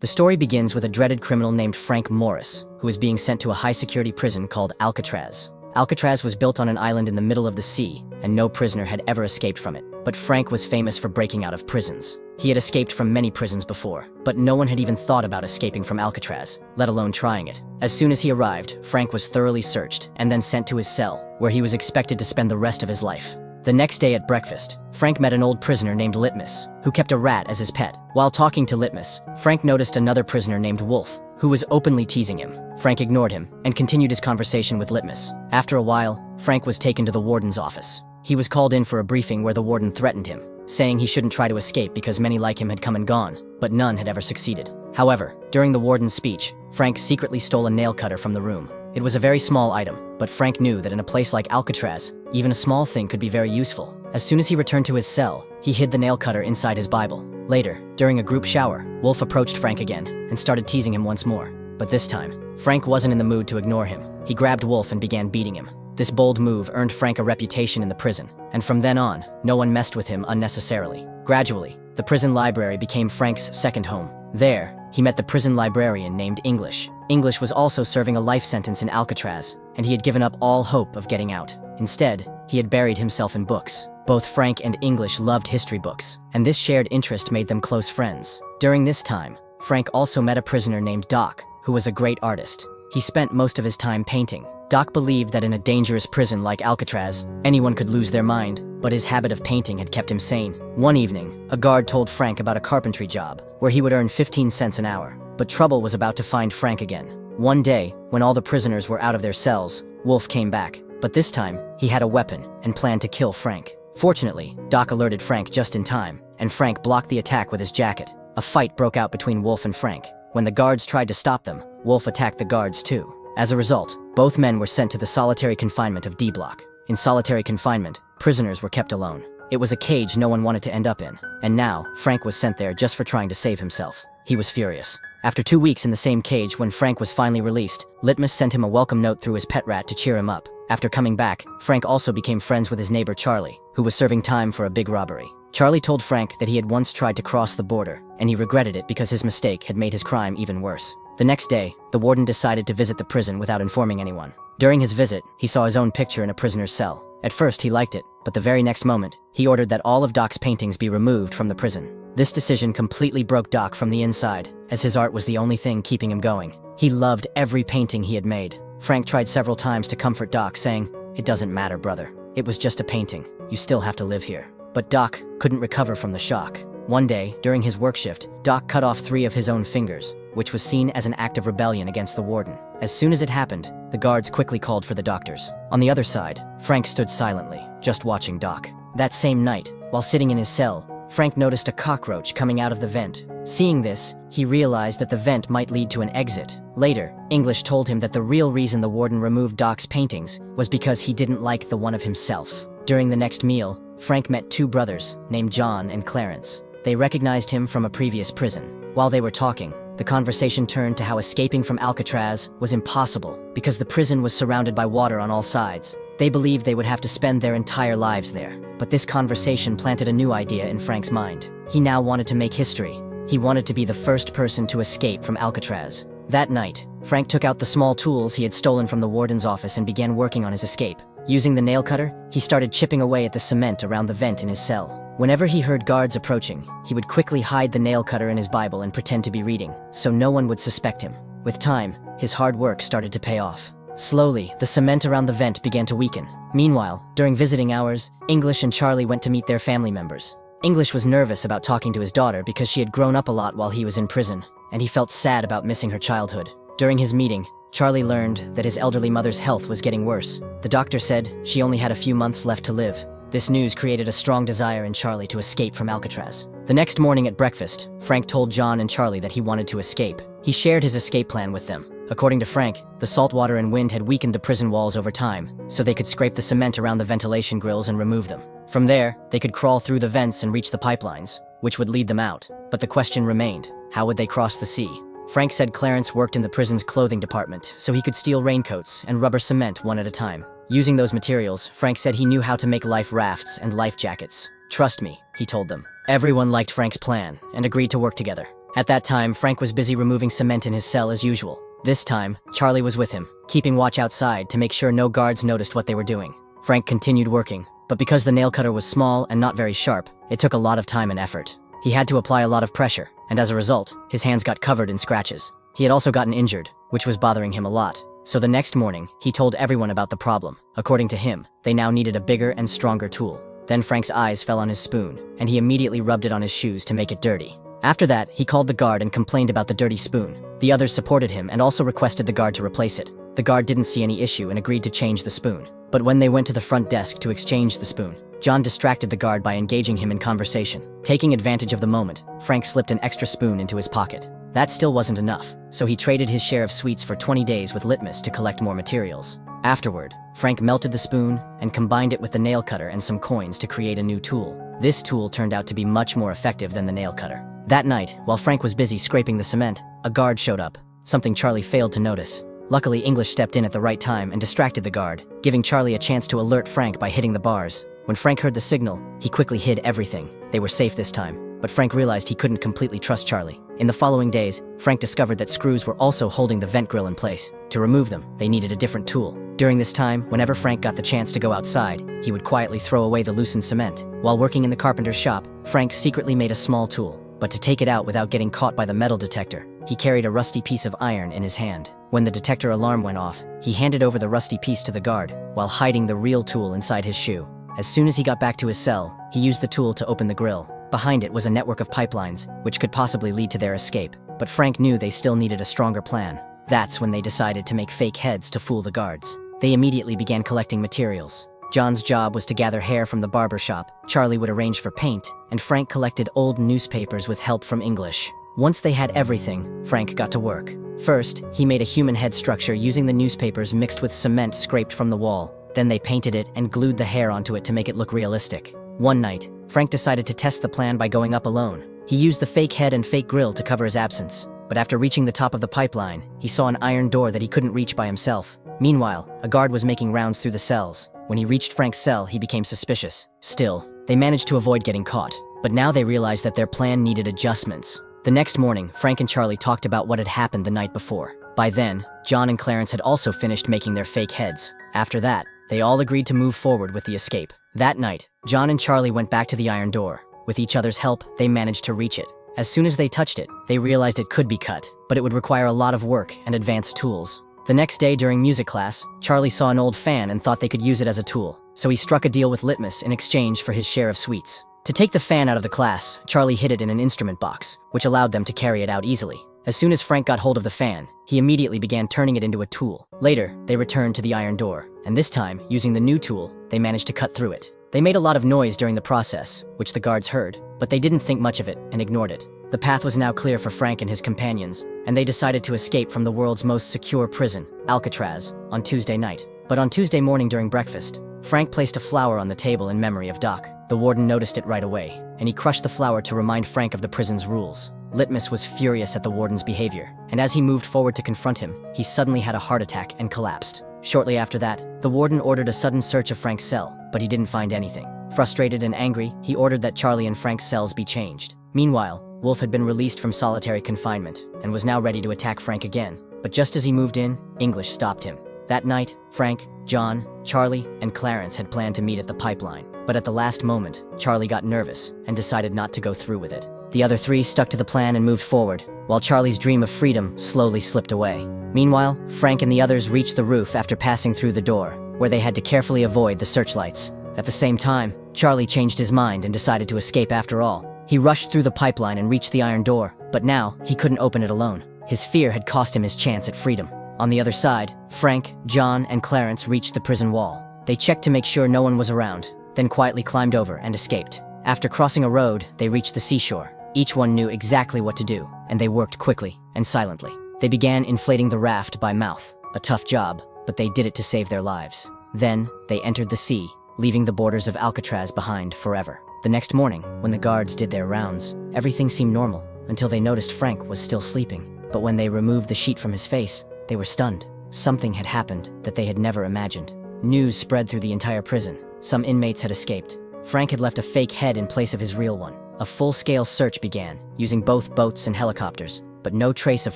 The story begins with a dreaded criminal named Frank Morris, who is being sent to a high-security prison called Alcatraz. Alcatraz was built on an island in the middle of the sea, and no prisoner had ever escaped from it. But Frank was famous for breaking out of prisons. He had escaped from many prisons before, but no one had even thought about escaping from Alcatraz, let alone trying it. As soon as he arrived, Frank was thoroughly searched and then sent to his cell, where he was expected to spend the rest of his life. The next day at breakfast, Frank met an old prisoner named Litmus, who kept a rat as his pet. While talking to Litmus, Frank noticed another prisoner named Wolf, who was openly teasing him. Frank ignored him and continued his conversation with Litmus. After a while, Frank was taken to the warden's office. He was called in for a briefing where the warden threatened him, saying he shouldn't try to escape because many like him had come and gone, but none had ever succeeded. However, during the warden's speech, Frank secretly stole a nail cutter from the room. It was a very small item, but Frank knew that in a place like Alcatraz, even a small thing could be very useful. As soon as he returned to his cell, he hid the nail cutter inside his Bible. Later, during a group shower, Wolf approached Frank again and started teasing him once more. But this time, Frank wasn't in the mood to ignore him. He grabbed Wolf and began beating him. This bold move earned Frank a reputation in the prison, and from then on, no one messed with him unnecessarily. Gradually, the prison library became Frank's second home. There, he met the prison librarian named English. English was also serving a life sentence in Alcatraz, and he had given up all hope of getting out. Instead, he had buried himself in books. Both Frank and English loved history books, and this shared interest made them close friends. During this time, Frank also met a prisoner named Doc, who was a great artist. He spent most of his time painting. Doc believed that in a dangerous prison like Alcatraz, anyone could lose their mind, but his habit of painting had kept him sane. One evening, a guard told Frank about a carpentry job, where he would earn 15 cents an hour. But trouble was about to find Frank again. One day, when all the prisoners were out of their cells, Wolf came back. But this time, he had a weapon and planned to kill Frank. Fortunately, Doc alerted Frank just in time, and Frank blocked the attack with his jacket. A fight broke out between Wolf and Frank. When the guards tried to stop them, Wolf attacked the guards too. As a result, both men were sent to the solitary confinement of D Block. In solitary confinement, prisoners were kept alone. It was a cage no one wanted to end up in, and now Frank was sent there just for trying to save himself. He was furious. After 2 weeks in the same cage, when Frank was finally released, Litmus sent him a welcome note through his pet rat to cheer him up. After coming back, Frank also became friends with his neighbor Charlie, who was serving time for a big robbery. Charlie told Frank that he had once tried to cross the border, and he regretted it because his mistake had made his crime even worse. The next day, the warden decided to visit the prison without informing anyone. During his visit, he saw his own picture in a prisoner's cell. At first, he liked it, but the very next moment, he ordered that all of Doc's paintings be removed from the prison. This decision completely broke Doc from the inside, as his art was the only thing keeping him going. He loved every painting he had made. Frank tried several times to comfort Doc, saying, "It doesn't matter, brother. It was just a painting. You still have to live here." But Doc couldn't recover from the shock. One day, during his work shift, Doc cut off 3 of his own fingers, which was seen as an act of rebellion against the warden. As soon as it happened, the guards quickly called for the doctors. On the other side, Frank stood silently, just watching Doc. That same night, while sitting in his cell, Frank noticed a cockroach coming out of the vent. Seeing this, he realized that the vent might lead to an exit. Later, English told him that the real reason the warden removed Doc's paintings was because he didn't like the one of himself. During the next meal, Frank met 2 brothers named John and Clarence. They recognized him from a previous prison. While they were talking, the conversation turned to how escaping from Alcatraz was impossible because the prison was surrounded by water on all sides. They believed they would have to spend their entire lives there. But this conversation planted a new idea in Frank's mind. He now wanted to make history. He wanted to be the first person to escape from Alcatraz. That night, Frank took out the small tools he had stolen from the warden's office and began working on his escape. Using the nail cutter, he started chipping away at the cement around the vent in his cell. Whenever he heard guards approaching, he would quickly hide the nail cutter in his Bible and pretend to be reading, so no one would suspect him. With time, his hard work started to pay off. Slowly, the cement around the vent began to weaken. Meanwhile, during visiting hours, English and Charlie went to meet their family members. English was nervous about talking to his daughter because she had grown up a lot while he was in prison, and he felt sad about missing her childhood. During his meeting, Charlie learned that his elderly mother's health was getting worse. The doctor said she only had a few months left to live. This news created a strong desire in Charlie to escape from Alcatraz. The next morning at breakfast, Frank told John and Charlie that he wanted to escape. He shared his escape plan with them. According to Frank, the salt water and wind had weakened the prison walls over time, so they could scrape the cement around the ventilation grills and remove them. From there, they could crawl through the vents and reach the pipelines, which would lead them out. But the question remained, how would they cross the sea? Frank said Clarence worked in the prison's clothing department, so he could steal raincoats and rubber cement one at a time. Using those materials, Frank said he knew how to make life rafts and life jackets. "Trust me," he told them. Everyone liked Frank's plan and agreed to work together. At that time, Frank was busy removing cement in his cell as usual. This time, Charlie was with him, keeping watch outside to make sure no guards noticed what they were doing. Frank continued working, but because the nail cutter was small and not very sharp, it took a lot of time and effort. He had to apply a lot of pressure, and as a result, his hands got covered in scratches. He had also gotten injured, which was bothering him a lot. So the next morning, he told everyone about the problem. According to him, they now needed a bigger and stronger tool. Then Frank's eyes fell on his spoon, and he immediately rubbed it on his shoes to make it dirty. After that, he called the guard and complained about the dirty spoon. The others supported him and also requested the guard to replace it. The guard didn't see any issue and agreed to change the spoon. But when they went to the front desk to exchange the spoon, John distracted the guard by engaging him in conversation. Taking advantage of the moment, Frank slipped an extra spoon into his pocket. That still wasn't enough, so he traded his share of sweets for 20 days with Litmus to collect more materials. Afterward, Frank melted the spoon and combined it with the nail cutter and some coins to create a new tool. This tool turned out to be much more effective than the nail cutter. That night, while Frank was busy scraping the cement, a guard showed up, something Charlie failed to notice. Luckily, English stepped in at the right time and distracted the guard, giving Charlie a chance to alert Frank by hitting the bars. When Frank heard the signal, he quickly hid everything. They were safe this time, but Frank realized he couldn't completely trust Charlie. In the following days, Frank discovered that screws were also holding the vent grill in place. To remove them, they needed a different tool. During this time, whenever Frank got the chance to go outside, he would quietly throw away the loosened cement. While working in the carpenter's shop, Frank secretly made a small tool. But to take it out without getting caught by the metal detector, he carried a rusty piece of iron in his hand. When the detector alarm went off, he handed over the rusty piece to the guard, while hiding the real tool inside his shoe. As soon as he got back to his cell, he used the tool to open the grill. Behind it was a network of pipelines, which could possibly lead to their escape. But Frank knew they still needed a stronger plan. That's when they decided to make fake heads to fool the guards. They immediately began collecting materials. John's job was to gather hair from the barber shop, Charlie would arrange for paint, and Frank collected old newspapers with help from English. Once they had everything, Frank got to work. First, he made a human head structure using the newspapers mixed with cement scraped from the wall. Then they painted it and glued the hair onto it to make it look realistic. One night, Frank decided to test the plan by going up alone. He used the fake head and fake grill to cover his absence. But after reaching the top of the pipeline, he saw an iron door that he couldn't reach by himself. Meanwhile, a guard was making rounds through the cells. When he reached Frank's cell, he became suspicious. Still, they managed to avoid getting caught. But now they realized that their plan needed adjustments. The next morning, Frank and Charlie talked about what had happened the night before. By then, John and Clarence had also finished making their fake heads. After that, they all agreed to move forward with the escape. That night, John and Charlie went back to the iron door. With each other's help, they managed to reach it. As soon as they touched it, they realized it could be cut, but it would require a lot of work and advanced tools. The next day during music class, Charlie saw an old fan and thought they could use it as a tool, so he struck a deal with Litmus in exchange for his share of sweets. To take the fan out of the class, Charlie hid it in an instrument box, which allowed them to carry it out easily. As soon as Frank got hold of the fan, he immediately began turning it into a tool. Later, they returned to the iron door, and this time, using the new tool, they managed to cut through it. They made a lot of noise during the process, which the guards heard, but they didn't think much of it and ignored it. The path was now clear for Frank and his companions, and they decided to escape from the world's most secure prison, Alcatraz, on Tuesday night. But on Tuesday morning during breakfast, Frank placed a flower on the table in memory of Doc. The warden noticed it right away, and he crushed the flower to remind Frank of the prison's rules. Litmus was furious at the warden's behavior, and as he moved forward to confront him, he suddenly had a heart attack and collapsed. Shortly after that, the warden ordered a sudden search of Frank's cell, but he didn't find anything. Frustrated and angry, he ordered that Charlie and Frank's cells be changed. Meanwhile, Wolf had been released from solitary confinement and was now ready to attack Frank again. But just as he moved in, English stopped him. That night, Frank, John, Charlie, and Clarence had planned to meet at the pipeline. But at the last moment, Charlie got nervous and decided not to go through with it. The other three stuck to the plan and moved forward, while Charlie's dream of freedom slowly slipped away. Meanwhile, Frank and the others reached the roof after passing through the door, where they had to carefully avoid the searchlights. At the same time, Charlie changed his mind and decided to escape after all. He rushed through the pipeline and reached the iron door, but now he couldn't open it alone. His fear had cost him his chance at freedom. On the other side, Frank, John, and Clarence reached the prison wall. They checked to make sure no one was around, then quietly climbed over and escaped. After crossing a road, they reached the seashore. Each one knew exactly what to do, and they worked quickly and silently. They began inflating the raft by mouth, a tough job, but they did it to save their lives. Then, they entered the sea, leaving the borders of Alcatraz behind forever. The next morning, when the guards did their rounds, everything seemed normal, until they noticed Frank was still sleeping. But when they removed the sheet from his face, they were stunned. Something had happened that they had never imagined. News spread through the entire prison. Some inmates had escaped. Frank had left a fake head in place of his real one. A full-scale search began, using both boats and helicopters, but no trace of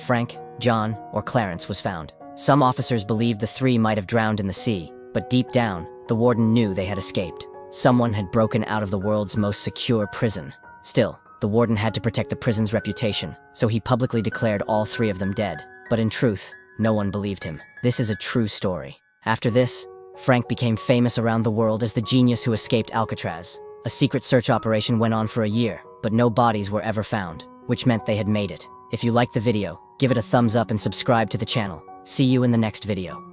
Frank, John, or Clarence was found. Some officers believed the three might have drowned in the sea, but deep down, the warden knew they had escaped. Someone had broken out of the world's most secure prison. Still, the warden had to protect the prison's reputation, so he publicly declared all three of them dead. But in truth, no one believed him. This is a true story. After this, Frank became famous around the world as the genius who escaped Alcatraz. A secret search operation went on for a year, but no bodies were ever found, which meant they had made it. If you liked the video, give it a thumbs up and subscribe to the channel. See you in the next video.